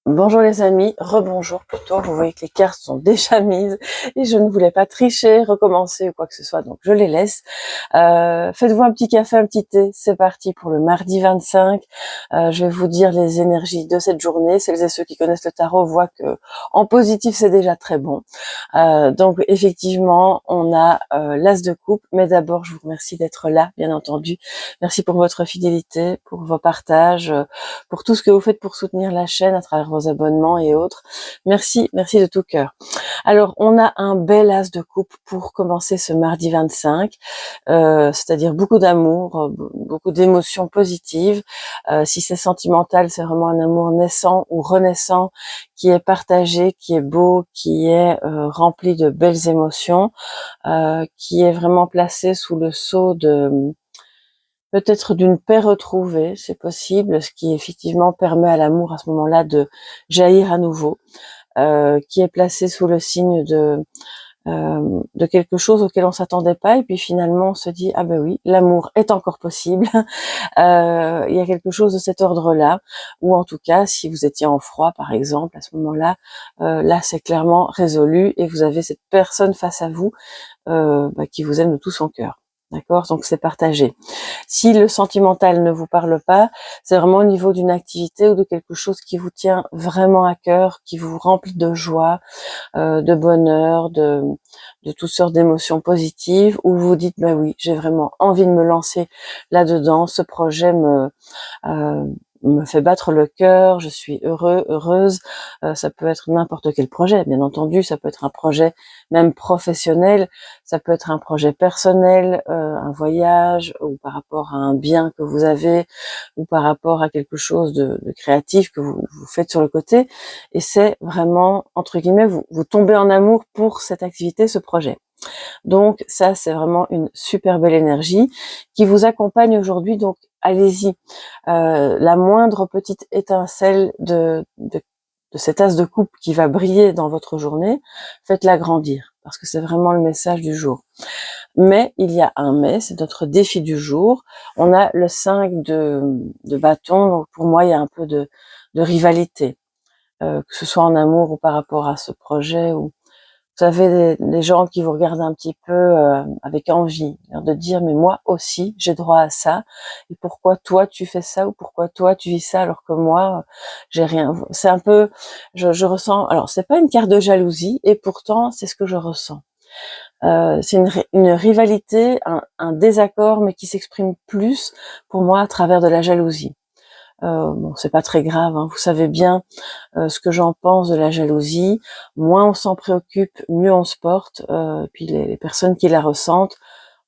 Bonjour les amis, rebonjour plutôt, vous voyez que les cartes sont déjà mises et je ne voulais pas tricher, recommencer ou quoi que ce soit, donc je les laisse. Faites-vous un petit café, un petit thé, c'est parti pour le mardi 25. Je vais vous dire les énergies de cette journée. Celles et ceux qui connaissent le tarot voient que en positif c'est déjà très bon. Donc effectivement, on a l'As de coupe, mais d'abord je vous remercie d'être là, bien entendu. Merci pour votre fidélité, pour vos partages, pour tout ce que vous faites pour soutenir la chaîne à travers vos abonnements et autres. Merci, merci de tout cœur. Alors, on a un bel as de coupe pour commencer ce mardi 25, c'est-à-dire beaucoup d'amour, beaucoup d'émotions positives. Si c'est sentimental, c'est vraiment un amour naissant ou renaissant qui est partagé, qui est beau, qui est rempli de belles émotions, qui est vraiment placé sous le sceau de peut-être d'une paix retrouvée, c'est possible, ce qui effectivement permet à l'amour à ce moment-là de jaillir à nouveau, qui est placé sous le signe de quelque chose auquel on s'attendait pas, et puis finalement on se dit ah ben oui, l'amour est encore possible. Il y a quelque chose de cet ordre-là, ou en tout cas si vous étiez en froid par exemple à ce moment-là, là c'est clairement résolu et vous avez cette personne face à vous qui vous aime de tout son cœur. D'accord, donc c'est partagé. Si le sentimental ne vous parle pas, c'est vraiment au niveau d'une activité ou de quelque chose qui vous tient vraiment à cœur, qui vous remplit de joie, de bonheur, de toutes sortes d'émotions positives, où vous vous dites, bah oui, j'ai vraiment envie de me lancer là-dedans, ce projet euh, me fait battre le cœur, je suis heureuse. Ça peut être n'importe quel projet, bien entendu, ça peut être un projet même professionnel, ça peut être un projet personnel, un voyage, ou par rapport à un bien que vous avez, ou par rapport à quelque chose de créatif que vous faites sur le côté, et c'est vraiment, entre guillemets, vous tombez en amour pour cette activité, ce projet. Donc ça, c'est vraiment une super belle énergie qui vous accompagne aujourd'hui, donc allez-y. La moindre petite étincelle de cet as de coupe qui va briller dans votre journée, faites-la grandir, parce que c'est vraiment le message du jour. Mais il y a un mais, c'est notre défi du jour. On a le 5 de bâton, donc pour moi, il y a un peu de rivalité, que ce soit en amour ou par rapport à ce projet, ou vous savez, les gens qui vous regardent un petit peu avec envie, de dire mais moi aussi j'ai droit à ça, et pourquoi toi tu fais ça, ou pourquoi toi tu vis ça alors que moi j'ai rien. C'est un peu, je ressens. Alors c'est pas une carte de jalousie, et pourtant c'est ce que je ressens. C'est une rivalité, un désaccord, mais qui s'exprime plus pour moi à travers de la jalousie. Bon, c'est pas très grave, hein, vous savez bien ce que j'en pense de la jalousie. Moins on s'en préoccupe, mieux on se porte. Puis les personnes qui la ressentent,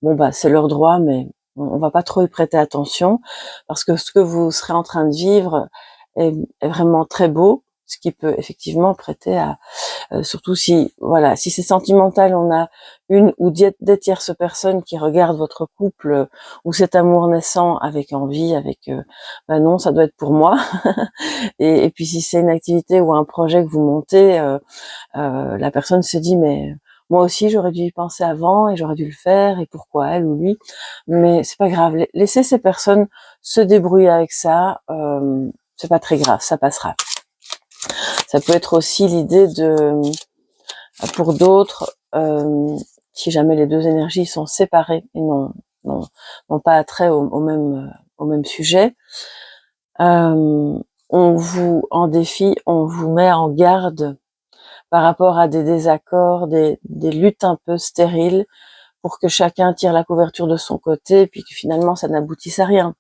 bon bah c'est leur droit, mais on va pas trop y prêter attention, parce que ce que vous serez en train de vivre est vraiment très beau, ce qui peut effectivement prêter à surtout si, voilà, si c'est sentimental, on a une ou des tierces personnes qui regardent votre couple ou cet amour naissant avec envie, avec bah non, ça doit être pour moi. Et puis si c'est une activité ou un projet que vous montez, la personne se dit mais moi aussi j'aurais dû y penser avant et j'aurais dû le faire, et pourquoi elle ou lui. Mais c'est pas grave, laissez ces personnes se débrouiller avec ça, c'est pas très grave, ça passera. Ça peut être aussi l'idée de, pour d'autres, si jamais les deux énergies sont séparées et n'ont pas attrait au même sujet, on vous en défie, on vous met en garde par rapport à des désaccords, des luttes un peu stériles, pour que chacun tire la couverture de son côté, et puis que finalement ça n'aboutisse à rien.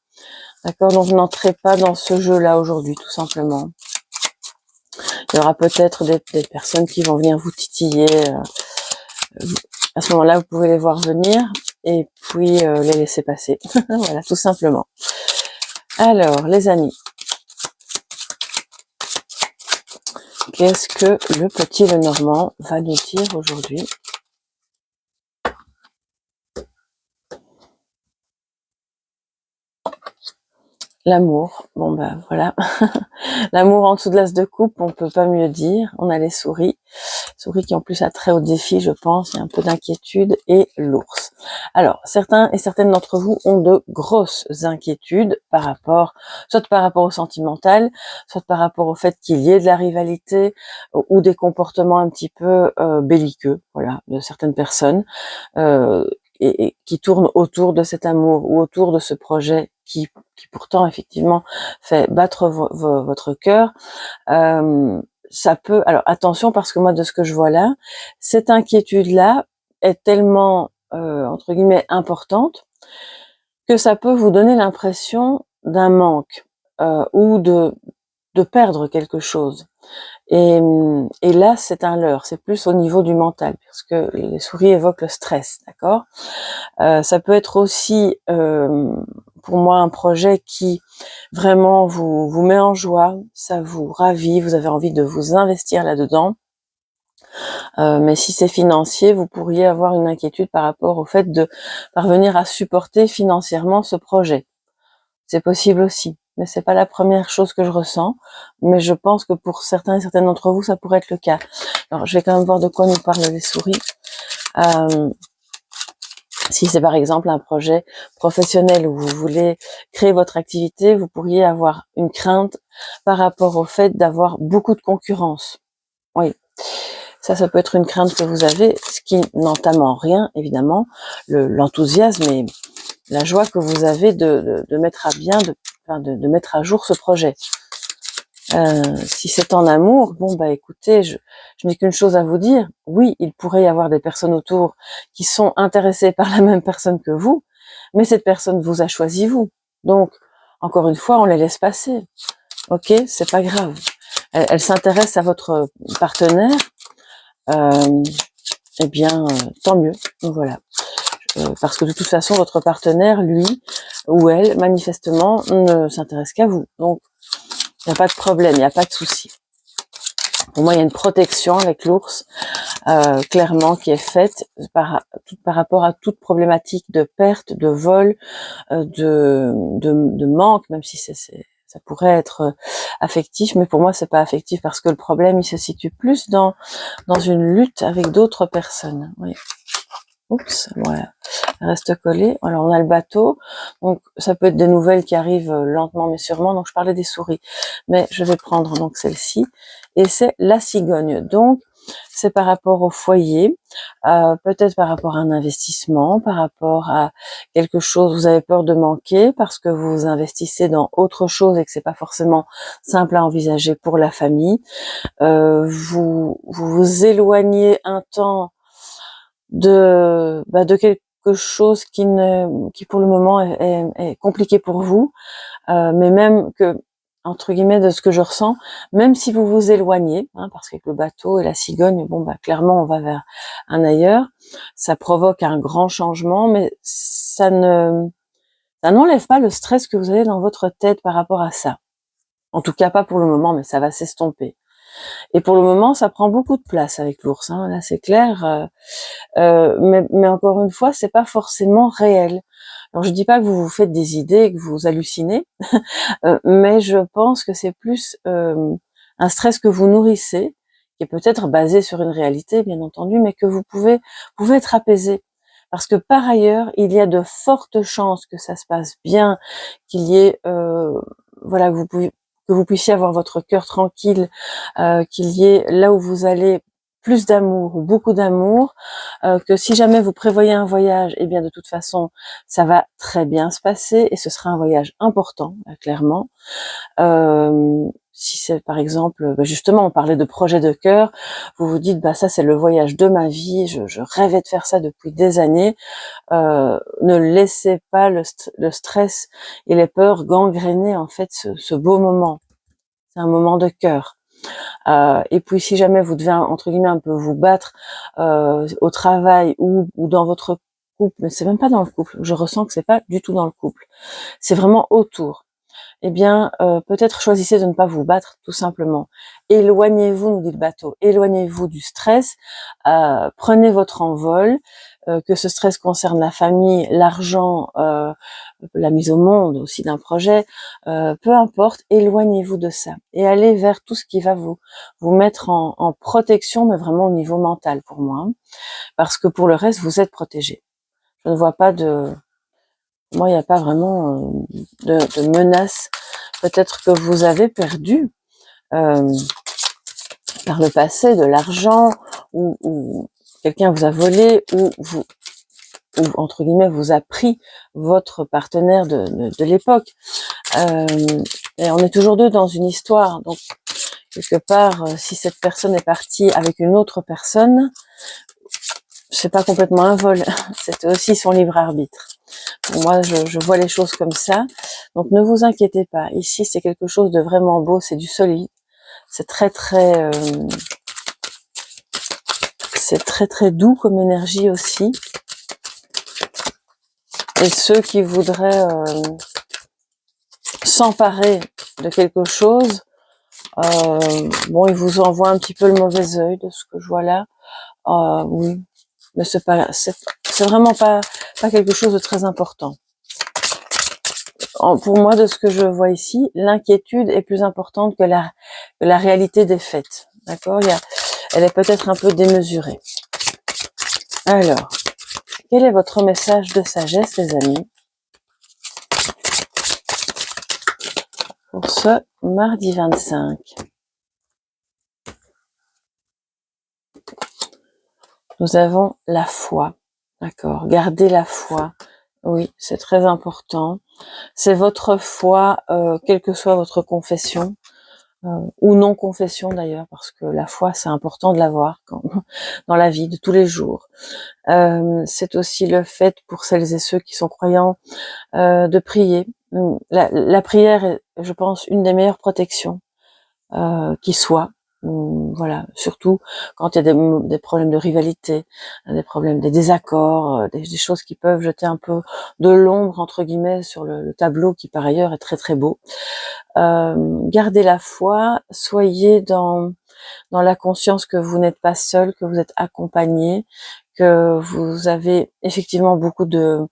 D'accord? Donc n'entrez pas dans ce jeu-là aujourd'hui, tout simplement. Il y aura peut-être des personnes qui vont venir vous titiller. À ce moment-là, vous pouvez les voir venir et puis les laisser passer. Voilà, tout simplement. Alors, les amis, qu'est-ce que le petit Lenormand va nous dire aujourd'hui? L'amour, bon ben voilà, l'amour en dessous de l'as de coupe, on peut pas mieux dire. On a les souris qui en plus a très haut défi, je pense, il y a un peu d'inquiétude, et l'ours. Alors, certains et certaines d'entre vous ont de grosses inquiétudes soit par rapport au sentimental, soit par rapport au fait qu'il y ait de la rivalité ou des comportements un petit peu belliqueux, voilà, de certaines personnes, euh, et qui tournent autour de cet amour ou autour de ce projet qui pourtant effectivement fait battre votre cœur. Ça peut, alors attention, parce que moi de ce que je vois là, cette inquiétude-là est tellement entre guillemets importante que ça peut vous donner l'impression d'un manque ou de perdre quelque chose. Et là, c'est un leurre, c'est plus au niveau du mental, parce que les souris évoquent le stress, d'accord. Ça peut être aussi, pour moi, un projet qui vraiment vous met en joie, ça vous ravit, vous avez envie de vous investir là-dedans. Mais si c'est financier, vous pourriez avoir une inquiétude par rapport au fait de parvenir à supporter financièrement ce projet. C'est possible aussi, mais c'est pas la première chose que je ressens. Mais je pense que pour certains et certaines d'entre vous, ça pourrait être le cas. Alors, je vais quand même voir de quoi nous parlent les souris. Si c'est par exemple un projet professionnel où vous voulez créer votre activité, vous pourriez avoir une crainte par rapport au fait d'avoir beaucoup de concurrence. Oui, ça peut être une crainte que vous avez, ce qui n'entame en rien, évidemment, l'enthousiasme et la joie que vous avez de mettre à bien, de mettre à jour ce projet. Si c'est en amour, bon bah écoutez, je n'ai qu'une chose à vous dire. Oui, il pourrait y avoir des personnes autour qui sont intéressées par la même personne que vous, mais cette personne vous a choisi vous. Donc, encore une fois, on les laisse passer. Ok, c'est pas grave. Elle s'intéresse à votre partenaire, eh bien, tant mieux. Voilà. Parce que de toute façon, votre partenaire, lui ou elle, manifestement, ne s'intéresse qu'à vous. Donc, il n'y a pas de problème, il n'y a pas de souci. Pour moi, il y a une protection avec l'ours, clairement, qui est faite par rapport à toute problématique de perte, de vol, de manque, même si ça pourrait être affectif, mais pour moi, c'est pas affectif parce que le problème, il se situe plus dans une lutte avec d'autres personnes. Oui. Oups, voilà. Reste collé. Alors, on a le bateau. Donc, ça peut être des nouvelles qui arrivent lentement mais sûrement. Donc, je parlais des souris. Mais je vais prendre donc celle-ci. Et c'est la cigogne. Donc, c'est par rapport au foyer, peut-être par rapport à un investissement, par rapport à quelque chose, vous avez peur de manquer parce que vous investissez dans autre chose et que c'est pas forcément simple à envisager pour la famille. Vous éloignez un temps de quelque chose qui pour le moment est compliqué pour vous, mais même que, entre guillemets, de ce que je ressens, même si vous vous éloignez, hein, parce qu'avec le bateau et la cigogne, bon bah clairement on va vers un ailleurs, ça provoque un grand changement, mais ça n'enlève pas le stress que vous avez dans votre tête par rapport à ça. En tout cas pas pour le moment, mais ça va s'estomper. Et pour le moment, ça prend beaucoup de place avec l'ours, hein, là c'est clair. Mais encore une fois, c'est pas forcément réel. Alors je dis pas que vous vous faites des idées, que vous hallucinez, mais je pense que c'est plus un stress que vous nourrissez, qui est peut-être basé sur une réalité, bien entendu, mais que vous pouvez être apaisé. Parce que par ailleurs, il y a de fortes chances que ça se passe bien, qu'il y ait, voilà, que vous puissiez avoir votre cœur tranquille, qu'il y ait là où vous allez plus d'amour ou beaucoup d'amour, que si jamais vous prévoyez un voyage, eh bien de toute façon, ça va très bien se passer et ce sera un voyage important, clairement. Si c'est par exemple, justement, on parlait de projet de cœur, vous vous dites, bah ça c'est le voyage de ma vie, je rêvais de faire ça depuis des années. Ne laissez pas le stress et les peurs gangréner en fait ce beau moment. C'est un moment de cœur. Et puis si jamais vous devez entre guillemets un peu vous battre au travail ou dans votre couple, mais c'est même pas dans le couple, je ressens que c'est pas du tout dans le couple, c'est vraiment autour. Eh bien, peut-être choisissez de ne pas vous battre, tout simplement. Éloignez-vous, nous dit le bateau, éloignez-vous du stress, prenez votre envol, que ce stress concerne la famille, l'argent, la mise au monde aussi d'un projet, peu importe, éloignez-vous de ça et allez vers tout ce qui va vous mettre en protection, mais vraiment au niveau mental pour moi, hein, parce que pour le reste, vous êtes protégé. Je ne vois pas moi, il n'y a pas vraiment de menace. Peut-être que vous avez perdu par le passé de l'argent, ou quelqu'un vous a volé, ou entre guillemets vous a pris votre partenaire de l'époque. Et on est toujours deux dans une histoire, donc quelque part, si cette personne est partie avec une autre personne, c'est pas complètement un vol, c'était aussi son libre arbitre. Pour moi, je vois les choses comme ça. Donc ne vous inquiétez pas. Ici, c'est quelque chose de vraiment beau, c'est du solide. C'est très doux comme énergie aussi. Et ceux qui voudraient s'emparer de quelque chose, bon, ils vous envoient un petit peu le mauvais œil de ce que je vois là. Oui, mais c'est vraiment pas quelque chose de très important. Pour moi, de ce que je vois ici, l'inquiétude est plus importante que la réalité des faits. D'accord? Elle est peut-être un peu démesurée. Alors, quel est votre message de sagesse, les amis, pour ce mardi 25? Nous avons la foi. D'accord? Gardez la foi. Oui, c'est très important. C'est votre foi, quelle que soit votre confession, ou non-confession d'ailleurs, parce que la foi, c'est important de l'avoir dans la vie de tous les jours. C'est aussi le fait, pour celles et ceux qui sont croyants, de prier. La prière est, je pense, une des meilleures protections qui soit. Voilà, surtout quand il y a des problèmes de rivalité, des problèmes, des désaccords, des choses qui peuvent jeter un peu de l'ombre entre guillemets sur le tableau qui par ailleurs est très beau. Gardez la foi, soyez dans la conscience que vous n'êtes pas seul, que vous êtes accompagné, que vous avez effectivement beaucoup de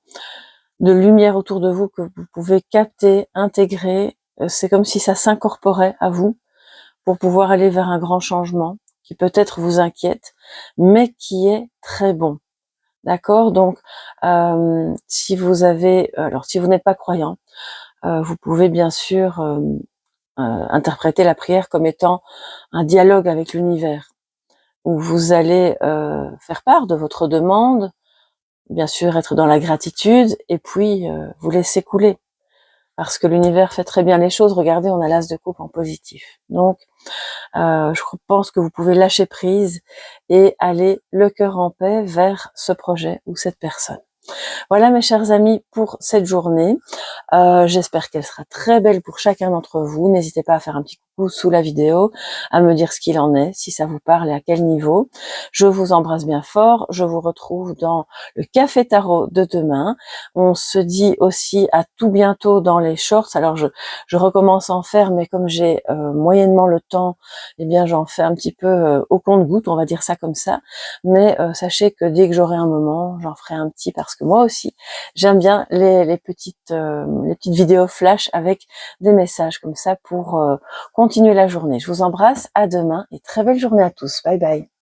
lumière autour de vous que vous pouvez capter, intégrer. C'est comme si ça s'incorporait à vous pour pouvoir aller vers un grand changement qui peut-être vous inquiète, mais qui est très bon. D'accord? Donc, si vous n'êtes pas croyant, vous pouvez bien sûr interpréter la prière comme étant un dialogue avec l'univers, où vous allez faire part de votre demande, bien sûr être dans la gratitude, et puis vous laisser couler. Parce que l'univers fait très bien les choses. Regardez, on a l'as de coupe en positif. Donc, je pense que vous pouvez lâcher prise et aller le cœur en paix vers ce projet ou cette personne. Voilà mes chers amis pour cette journée. J'espère qu'elle sera très belle pour chacun d'entre vous. N'hésitez pas à faire un petit coucou sous la vidéo, à me dire ce qu'il en est, si ça vous parle et à quel niveau. Je vous embrasse bien fort. Je vous retrouve dans le Café Tarot de demain. On se dit aussi à tout bientôt dans les shorts. Alors je recommence à en faire, mais comme j'ai moyennement le temps, eh bien j'en fais un petit peu au compte-gouttes, on va dire ça comme ça. Mais sachez que dès que j'aurai un moment, j'en ferai un petit, parce que moi aussi, j'aime bien les petites vidéos flash avec des messages comme ça pour continuer la journée. Je vous embrasse, à demain et très belle journée à tous. Bye bye.